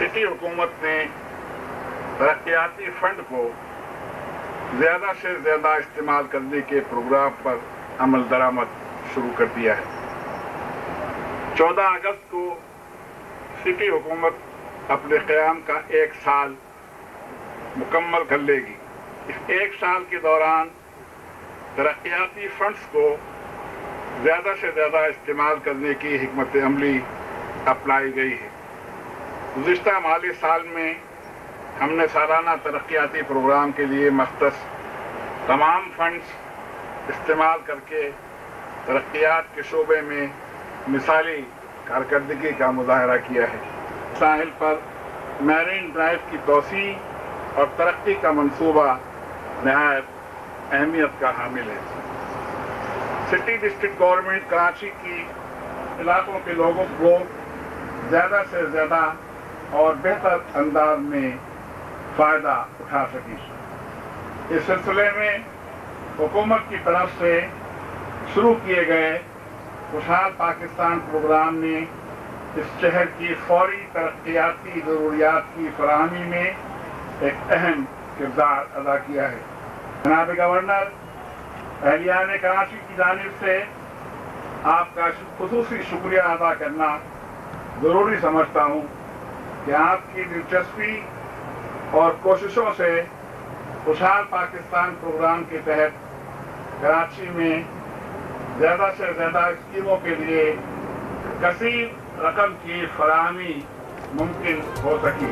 City हुकूमत ने तरक्याती fund को ज़्यादा से ज़्यादा इस्तेमाल करने के प्रोग्राम पर अमल दरामद शुरू कर दिया है। 14 अगस्त को सिटी हुकूमत अपने क़याम का 1 साल मुकम्मल कर लेगी। इस 1 साल के दौरान तरक्याती फंड्स को ज़्यादा से ज़्यादा इस्तेमाल करने की हिकमत अमली अपनाई गई है। गुज़िश्ता माली साल में हमने सालाना तरक्याती प्रोग्राम के लिए मख्तस तमाम फंड्स इस्तेमाल करके तरक्यात के शोबे में मिसाली कारकर्दगी का मुजाहरा किया है। साहिल पर मैरीन ड्राइव की तोसी और तरक्की का मंसूबा नहायत अहमियत का हामिल है। सिटी डिस्ट्रिक्ट गवर्नमेंट कराची की इलाकों के लोगों को ज़्यादा से ज़्यादा और बेहतर अंदाज में फ़ायदा उठा सकी। इस सिलसिले में हुकूमत की तरफ से शुरू किए गए खुशहाल पाकिस्तान प्रोग्राम ने इस शहर की फौरी तरक्याती ज़रूरियात की फराहमी में एक अहम किरदार अदा किया है। जनाब गवर्नर, अहलियान कराची की जानिब से आपका खुसूसी शुक्रिया अदा करना ज़रूरी समझता हूँ कि आपकी दिलचस्पी और कोशिशों से खुशहाल पाकिस्तान प्रोग्राम के तहत कराची में ज़्यादा से ज़्यादा स्कीमों के लिए कसीर रकम की फराहमी मुमकिन हो सकी।